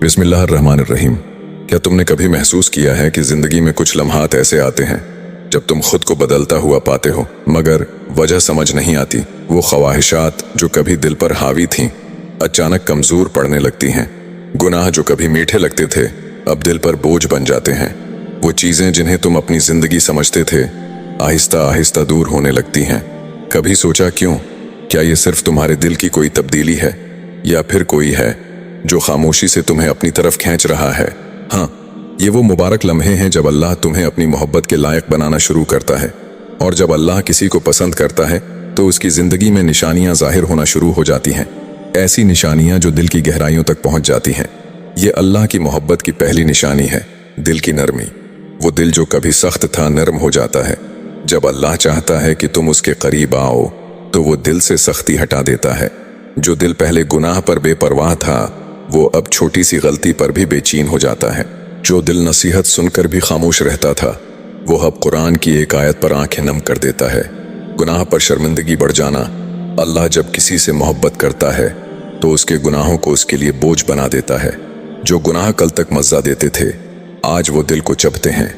बिस्मिल्लाहिर्रहमानिर्रहीम। क्या तुमने कभी महसूस किया है कि जिंदगी में कुछ लम्हात ऐसे आते हैं जब तुम खुद को बदलता हुआ पाते हो मगर वजह समझ नहीं आती। वो ख्वाहिशात जो कभी दिल पर हावी थीं अचानक कमजोर पड़ने लगती हैं। गुनाह जो कभी मीठे लगते थे अब दिल पर बोझ बन जाते हैं। वो चीजें जिन्हें तुम अपनी जिंदगी समझते थे आहिस्ता आहिस्ता दूर होने लगती हैं। कभी सोचा क्यों? क्या ये सिर्फ तुम्हारे दिल की कोई तब्दीली है या फिर कोई है जो खामोशी से तुम्हें अपनी तरफ खींच रहा है? हाँ, ये वो मुबारक लम्हे हैं जब अल्लाह तुम्हें अपनी मोहब्बत के लायक बनाना शुरू करता है। और जब अल्लाह किसी को पसंद करता है तो उसकी जिंदगी में निशानियां जाहिर होना शुरू हो जाती हैं। ऐसी निशानियां जो दिल की गहराइयों तक पहुंच जाती हैं। ये अल्लाह की मोहब्बत की पहली निशानी है, दिल की नरमी। वो दिल जो कभी सख्त था नरम हो जाता है। जब अल्लाह चाहता है कि तुम उसके करीब आओ तो वो दिल से सख्ती हटा देता है। जो दिल पहले गुनाह पर बेपरवाह था वो अब छोटी सी गलती पर भी बेचैन हो जाता है। जो दिल नसीहत सुनकर भी खामोश रहता था वो अब कुरान की एक आयत पर आंखें नम कर देता है। गुनाह पर शर्मिंदगी बढ़ जाना। अल्लाह जब किसी से मोहब्बत करता है तो उसके गुनाहों को उसके लिए बोझ बना देता है। जो गुनाह कल तक मज़ा देते थे आज वो दिल को चबते हैं।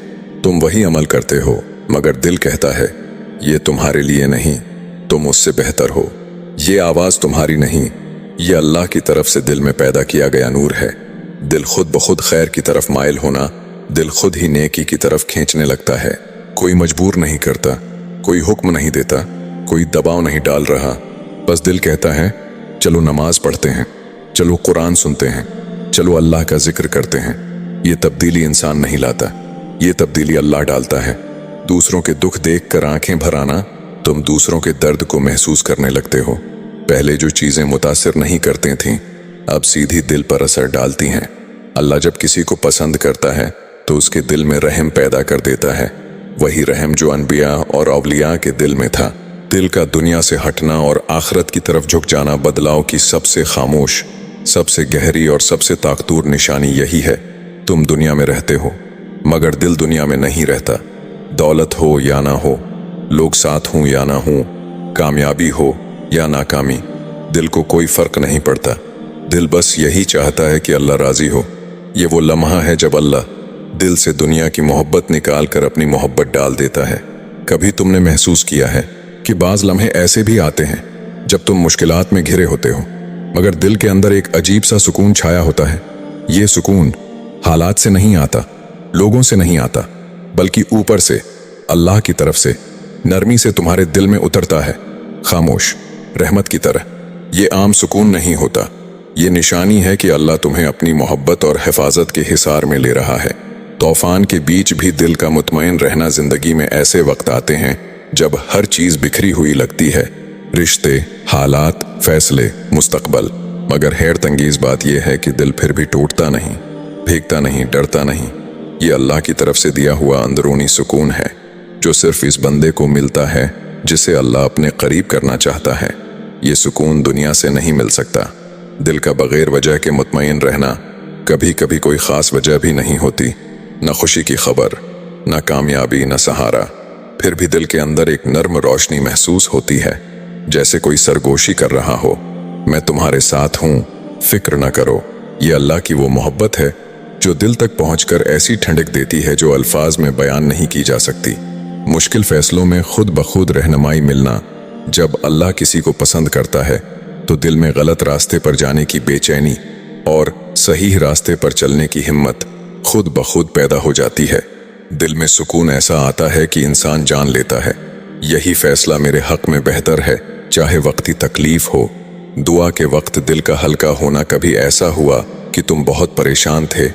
तुम वही अमल करते हो मगर दिल कहता है ये तुम्हारे लिए नहीं, तुम उससे बेहतर हो। ये आवाज़ तुम्हारी नहीं, ये अल्लाह की तरफ से दिल में पैदा किया गया नूर है। दिल खुद ब खुद खैर की तरफ माइल होना, दिल खुद ही नेकी की तरफ खींचने लगता है। कोई मजबूर नहीं करता, कोई हुक्म नहीं देता, कोई दबाव नहीं डाल रहा। बस दिल कहता है चलो नमाज पढ़ते हैं, चलो कुरान सुनते हैं, चलो अल्लाह का जिक्र करते हैं। ये तब्दीली इंसान नहीं लाता, ये तब्दीली अल्लाह डालता है। दूसरों के दुख देख कर आंखें भर आना, तुम दूसरों के दर्द को महसूस करने लगते हो। पहले जो चीजें मुतासिर नहीं करती थीं अब सीधी दिल पर असर डालती हैं। अल्लाह जब किसी को पसंद करता है तो उसके दिल में रहम पैदा कर देता है। वही रहम जो अनबिया और औलिया के दिल में था। दिल का दुनिया से हटना और आखिरत की तरफ झुक जाना बदलाव की सबसे खामोश, सबसे गहरी और सबसे ताकतवर निशानी यही है। तुम दुनिया में रहते हो मगर दिल दुनिया में नहीं रहता। दौलत हो या ना हो, लोग साथ हों या ना हों, कामयाबी हो या नाकामी, दिल को कोई फर्क नहीं पड़ता। दिल बस यही चाहता है कि अल्लाह राजी हो। ये वो लम्हा है जब अल्लाह दिल से दुनिया की मोहब्बत निकाल कर अपनी मोहब्बत डाल देता है। कभी तुमने महसूस किया है कि बाज़ लम्हे ऐसे भी आते हैं जब तुम मुश्किलात में घिरे होते हो मगर दिल के अंदर एक अजीब सा सुकून छाया होता है। ये सुकून हालात से नहीं आता, लोगों से नहीं आता, बल्कि ऊपर से, अल्लाह की तरफ से नरमी से तुम्हारे दिल में उतरता है, खामोश रहमत की तरह। ये आम सुकून नहीं होता, ये निशानी है कि अल्लाह तुम्हें अपनी मोहब्बत और हिफाजत के हिसार में ले रहा है। तूफान के बीच भी दिल का मुतमईन रहना। जिंदगी में ऐसे वक्त आते हैं जब हर चीज बिखरी हुई लगती है, रिश्ते, हालात, फैसले, मुस्तकबल। मगर हैरत अंगेज बात यह है कि दिल फिर भी टूटता नहीं, भीगता नहीं, डरता नहीं। ये अल्लाह की तरफ से दिया हुआ अंदरूनी सुकून है जो सिर्फ इस बंदे को मिलता है जिसे अल्लाह अपने करीब करना चाहता है। ये सुकून दुनिया से नहीं मिल सकता। दिल का बगैर वजह के मुतमईन रहना। कभी कभी कोई खास वजह भी नहीं होती, न खुशी की खबर, न कामयाबी, न सहारा, फिर भी दिल के अंदर एक नर्म रोशनी महसूस होती है, जैसे कोई सरगोशी कर रहा हो, मैं तुम्हारे साथ हूं, फिक्र न करो। ये अल्लाह की वो मोहब्बत है जो दिल तक पहुंचकर ऐसी ठंडक देती है जो अल्फाज में बयान नहीं की जा सकती। मुश्किल फैसलों में खुद ब खुद रहनुमाई मिलना। जब अल्लाह किसी को पसंद करता है तो दिल में गलत रास्ते पर जाने की बेचैनी और सही रास्ते पर चलने की हिम्मत खुद ब खुद पैदा हो जाती है। दिल में सुकून ऐसा आता है कि इंसान जान लेता है यही फैसला मेरे हक में बेहतर है, चाहे वक्ती तकलीफ हो। दुआ के वक्त दिल का हल्का होना। कभी ऐसा हुआ कि तुम बहुत परेशान थे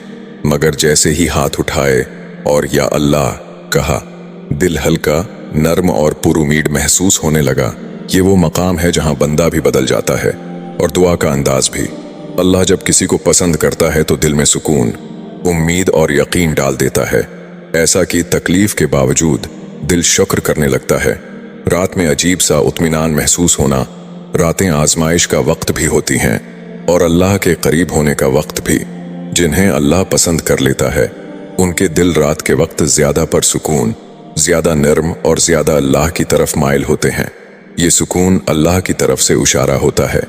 मगर जैसे ही हाथ उठाए और या अल्लाह कहा, दिल हल्का, नर्म और पुरुमीड महसूस होने लगा। ये वो मकाम है जहां बंदा भी बदल जाता है और दुआ का अंदाज भी। अल्लाह जब किसी को पसंद करता है तो दिल में सुकून, उम्मीद और यकीन डाल देता है। ऐसा कि तकलीफ के बावजूद दिल शुक्र करने लगता है। रात में अजीब सा इत्मीनान महसूस होना। रातें आजमाइश का वक्त भी होती हैं और अल्लाह के करीब होने का वक्त भी। जिन्हें अल्लाह पसंद कर लेता है उनके दिल रात के वक्त ज्यादा परसुकून, ज्यादा नर्म और ज्यादा अल्लाह की तरफ माइल होते हैं। ये सुकून अल्लाह की तरफ से इशारा होता है,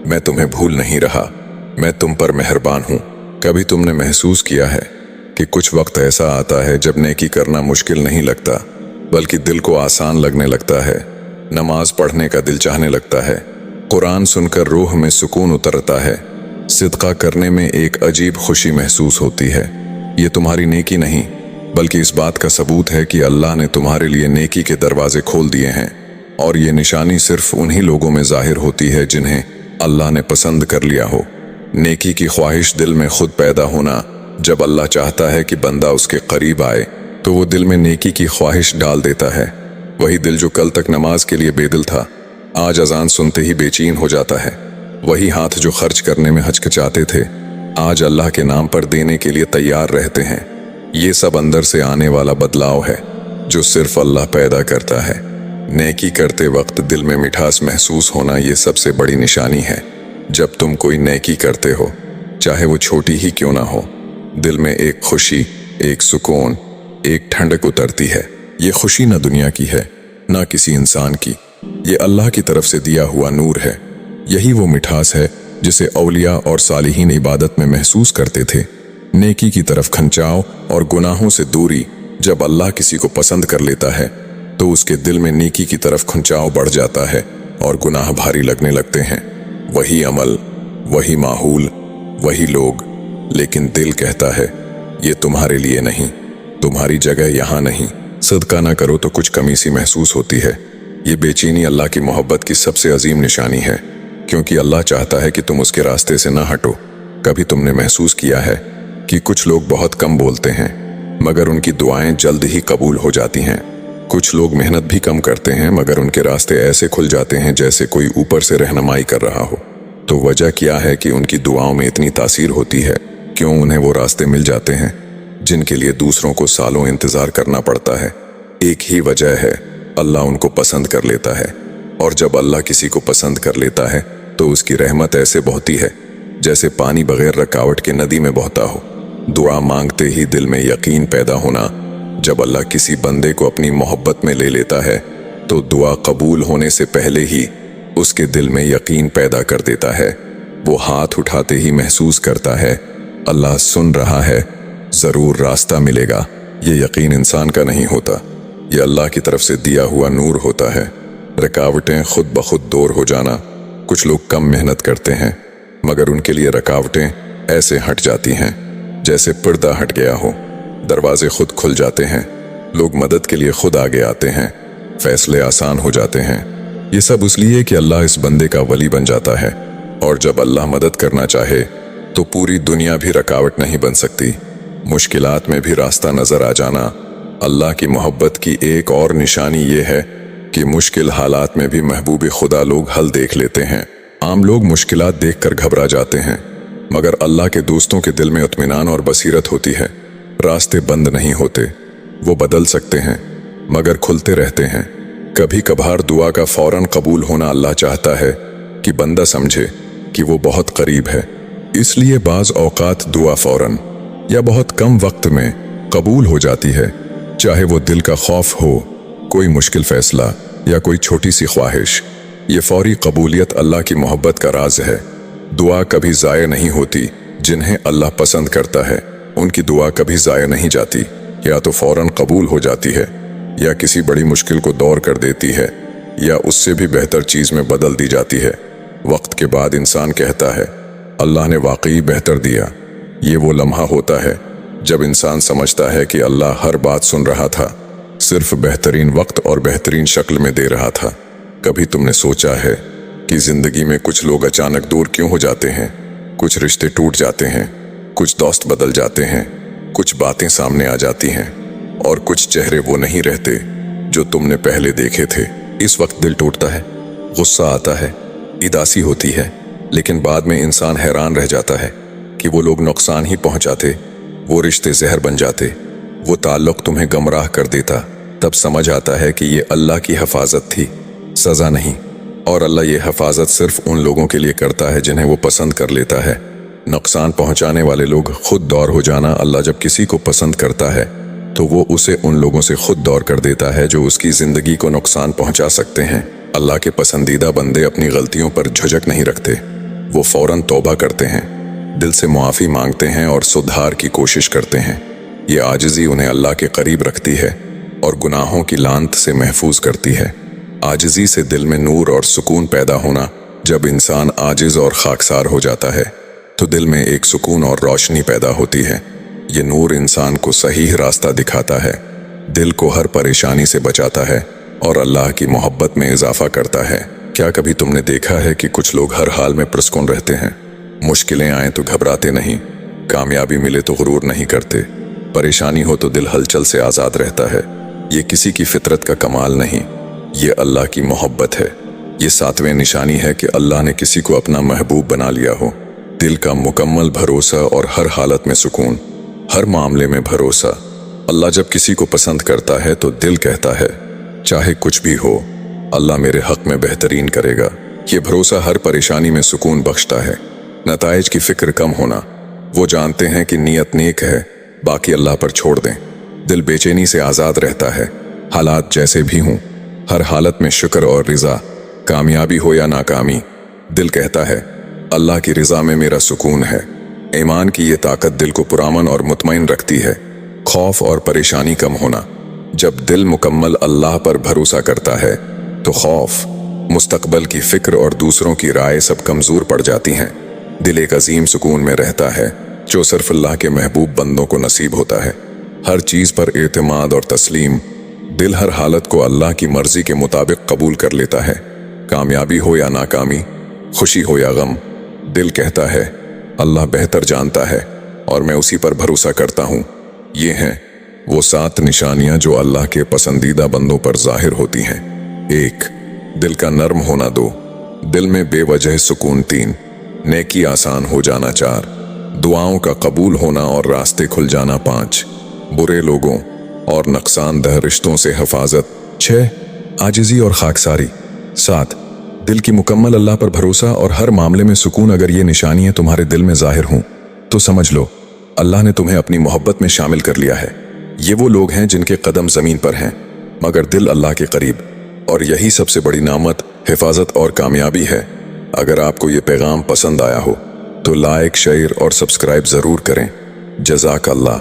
मैं तुम्हें भूल नहीं रहा, मैं तुम पर मेहरबान हूँ। कभी तुमने महसूस किया है कि कुछ वक्त ऐसा आता है जब नेकी करना मुश्किल नहीं लगता, बल्कि दिल को आसान लगने लगता है। नमाज पढ़ने का दिल चाहने लगता है, कुरान सुनकर रूह में सुकून उतरता है, सिदका करने में एक अजीब खुशी महसूस होती है। ये तुम्हारी नेकी नहीं, बल्कि इस बात का सबूत है कि अल्लाह ने तुम्हारे लिए नेकी के दरवाजे खोल दिए हैं। और ये निशानी सिर्फ उन्हीं लोगों में जाहिर होती है जिन्हें अल्लाह ने पसंद कर लिया हो। नेकी की ख्वाहिश दिल में खुद पैदा होना। जब अल्लाह चाहता है कि बंदा उसके करीब आए तो वो दिल में नेकी की ख्वाहिश डाल देता है। वही दिल जो कल तक नमाज के लिए बेदिल था, आज अजान सुनते ही बेचैन हो जाता है। वही हाथ जो खर्च करने में हिचकिचाते थे, आज अल्लाह के नाम पर देने के लिए तैयार रहते हैं। ये सब अंदर से आने वाला बदलाव है जो सिर्फ अल्लाह पैदा करता है। नेकी करते वक्त दिल में मिठास महसूस होना ये सबसे बड़ी निशानी है। जब तुम कोई नेकी करते हो, चाहे वो छोटी ही क्यों ना हो, दिल में एक खुशी, एक सुकून, एक ठंडक उतरती है। ये खुशी न दुनिया की है, ना किसी इंसान की, ये अल्लाह की तरफ से दिया हुआ नूर है। यही वो मिठास है जिसे औलिया और सालिहीन इबादत में महसूस करते थे। नेकी की तरफ खंचाव और गुनाहों से दूरी। जब अल्लाह किसी को पसंद कर लेता है तो उसके दिल में नेकी की तरफ खंचाव बढ़ जाता है और गुनाह भारी लगने लगते हैं। वही अमल, वही माहौल, वही लोग, लेकिन दिल कहता है ये तुम्हारे लिए नहीं, तुम्हारी जगह यहाँ नहीं। सदका ना करो तो कुछ कमी सी महसूस होती है। ये बेचैनी अल्लाह की मोहब्बत की सबसे अजीम निशानी है, क्योंकि अल्लाह चाहता है कि तुम उसके रास्ते से ना हटो। कभी तुमने महसूस किया है कि कुछ लोग बहुत कम बोलते हैं मगर उनकी दुआएं जल्द ही कबूल हो जाती हैं। कुछ लोग मेहनत भी कम करते हैं मगर उनके रास्ते ऐसे खुल जाते हैं जैसे कोई ऊपर से रहनुमाई कर रहा हो। तो वजह क्या है कि उनकी दुआओं में इतनी तासीर होती है? क्यों उन्हें वो रास्ते मिल जाते हैं जिनके लिए दूसरों को सालों इंतजार करना पड़ता है? एक ही वजह है, अल्लाह उनको पसंद कर लेता है। और जब अल्लाह किसी को पसंद कर लेता है तो उसकी रहमत ऐसे बहती है जैसे पानी बगैर रुकावट के नदी में बहता हो। दुआ मांगते ही दिल में यकीन पैदा होना। जब अल्लाह किसी बंदे को अपनी मोहब्बत में ले लेता है तो दुआ कबूल होने से पहले ही उसके दिल में यकीन पैदा कर देता है। वो हाथ उठाते ही महसूस करता है अल्लाह सुन रहा है, जरूर रास्ता मिलेगा। ये यकीन इंसान का नहीं होता, ये अल्लाह की तरफ से दिया हुआ नूर होता है। रुकावटें खुद ब खुद दूर हो जाना। कुछ लोग कम मेहनत करते हैं मगर उनके लिए रुकावटें ऐसे हट जाती हैं जैसे पर्दा हट गया हो। दरवाजे खुद खुल जाते हैं, लोग मदद के लिए खुद आगे आते हैं, फैसले आसान हो जाते हैं। ये सब इसलिए कि अल्लाह इस बंदे का वली बन जाता है। और जब अल्लाह मदद करना चाहे तो पूरी दुनिया भी रुकावट नहीं बन सकती। मुश्किलात में भी रास्ता नजर आ जाना अल्लाह की मोहब्बत की एक और निशानी ये है कि मुश्किल हालात में भी महबूब खुदा लोग हल देख लेते हैं। आम लोग मुश्किलात देखकर घबरा जाते हैं मगर अल्लाह के दोस्तों के दिल में इत्मीनान और बसीरत होती है। रास्ते बंद नहीं होते, वो बदल सकते हैं मगर खुलते रहते हैं। कभी कभार दुआ का फौरन कबूल होना अल्लाह चाहता है कि बंदा समझे कि वो बहुत करीब है। इसलिए बाज औकात दुआ फौरन या बहुत कम वक्त में कबूल हो जाती है। चाहे वो दिल का खौफ हो, कोई मुश्किल फैसला या कोई छोटी सी ख्वाहिश, ये फौरी कबूलियत अल्लाह की मोहब्बत का राज है। दुआ कभी ज़ाया नहीं होती। जिन्हें अल्लाह पसंद करता है उनकी दुआ कभी ज़ाया नहीं जाती। या तो फौरन कबूल हो जाती है या किसी बड़ी मुश्किल को दूर कर देती है या उससे भी बेहतर चीज़ में बदल दी जाती है। वक्त के बाद इंसान कहता है अल्लाह ने वाकई बेहतर दिया। ये वो लम्हा होता है जब इंसान समझता है कि अल्लाह हर बात सुन रहा था, सिर्फ बेहतरीन वक्त और बेहतरीन शक्ल में दे रहा था। कभी तुमने सोचा है कि जिंदगी में कुछ लोग अचानक दूर क्यों हो जाते हैं? कुछ रिश्ते टूट जाते हैं, कुछ दोस्त बदल जाते हैं, कुछ बातें सामने आ जाती हैं और कुछ चेहरे वो नहीं रहते जो तुमने पहले देखे थे। इस वक्त दिल टूटता है, गुस्सा आता है, उदासी होती है, लेकिन बाद में इंसान हैरान रह जाता है कि वो लोग नुकसान ही पहुंचाते, वो रिश्ते जहर बन जाते, वो ताल्लुक तुम्हें गमराह कर देता। तब समझ आता है कि ये अल्लाह की हिफाजत थी, सज़ा नहीं। और अल्लाह ये हिफाजत सिर्फ उन लोगों के लिए करता है जिन्हें वो पसंद कर लेता है। नुकसान पहुंचाने वाले लोग खुद दूर हो जाना। अल्लाह जब किसी को पसंद करता है तो वो उसे उन लोगों से खुद दूर कर देता है जो उसकी ज़िंदगी को नुकसान पहुंचा सकते हैं। अल्लाह के पसंदीदा बंदे अपनी गलतियों पर झिझक नहीं रखते, वो फौरन तौबा करते हैं। दिल से मुआफ़ी मांगते हैं और सुधार की कोशिश करते हैं। ये आजिज़ी उन्हें अल्लाह के करीब रखती है और गुनाहों की लानत से महफूज करती है। आजिज़ी से दिल में नूर और सुकून पैदा होना। जब इंसान आजिज़ और खाकसार हो जाता है तो दिल में एक सुकून और रोशनी पैदा होती है। ये नूर इंसान को सही रास्ता दिखाता है, दिल को हर परेशानी से बचाता है और अल्लाह की मोहब्बत में इजाफा करता है। क्या कभी तुमने देखा है कि कुछ लोग हर हाल में पुरस्कून रहते हैं? मुश्किलें आए तो घबराते नहीं, कामयाबी मिले तो गुरूर नहीं करते, परेशानी हो तो दिल हलचल से आज़ाद रहता है। ये किसी की फितरत का कमाल नहीं, ये अल्लाह की मोहब्बत है। ये 7वें निशानी है कि अल्लाह ने किसी को अपना महबूब बना लिया हो। दिल का मुकम्मल भरोसा और हर हालत में सुकून, हर मामले में भरोसा। अल्लाह जब किसी को पसंद करता है तो दिल कहता है चाहे कुछ भी हो अल्लाह मेरे हक में बेहतरीन करेगा। ये भरोसा हर परेशानी में सुकून बख्शता है। नताइज की फिक्र कम होना। वो जानते हैं कि नीयत नेक है, बाकी अल्लाह पर छोड़ दें। दिल बेचैनी से आज़ाद रहता है, हालात जैसे भी हों, हर हालत में शुक्र और रिज़ा। कामयाबी हो या नाकामी, दिल कहता है अल्लाह की रिज़ा में मेरा सुकून है। ईमान की ये ताकत दिल को पुरामन और मुतमईन रखती है। खौफ और परेशानी कम होना। जब दिल मुकम्मल अल्लाह पर भरोसा करता है तो खौफ, मुस्तकबल की फिक्र और दूसरों की राय सब कमज़ोर पड़ जाती हैं। दिल एक अजीम सुकून में रहता है जो सिर्फ अल्लाह के महबूब बंदों को नसीब होता है। हर चीज़ पर एतमाद और तस्लीम। दिल हर हालत को अल्लाह की मर्जी के मुताबिक कबूल कर लेता है। कामयाबी हो या नाकामी, खुशी हो या गम, दिल कहता है अल्लाह बेहतर जानता है और मैं उसी पर भरोसा करता हूँ। ये हैं वो 7 निशानियां जो अल्लाह के पसंदीदा बंदों पर जाहिर होती हैं। 1. दिल का नर्म होना। 2. दिल में बेवजह सुकून। 3. नेकी आसान हो जाना। 4. दुआओं का कबूल होना और रास्ते खुल जाना। 5. बुरे लोगों और नुकसानदह रिश्तों से हिफाजत। 6. आजिज़ी और खाकसारी। 7. दिल की मुकम्मल अल्लाह पर भरोसा और हर मामले में सुकून। अगर ये निशानियां तुम्हारे दिल में जाहिर हों तो समझ लो अल्लाह ने तुम्हें अपनी मोहब्बत में शामिल कर लिया है। ये वो लोग हैं जिनके कदम ज़मीन पर हैं मगर दिल अल्लाह के करीब, और यही सबसे बड़ी नामत, हिफाजत और कामयाबी है। अगर आपको ये पैगाम पसंद आया हो तो लाइक, शेयर और सब्सक्राइब ज़रूर करें। जज़ाक अल्लाह।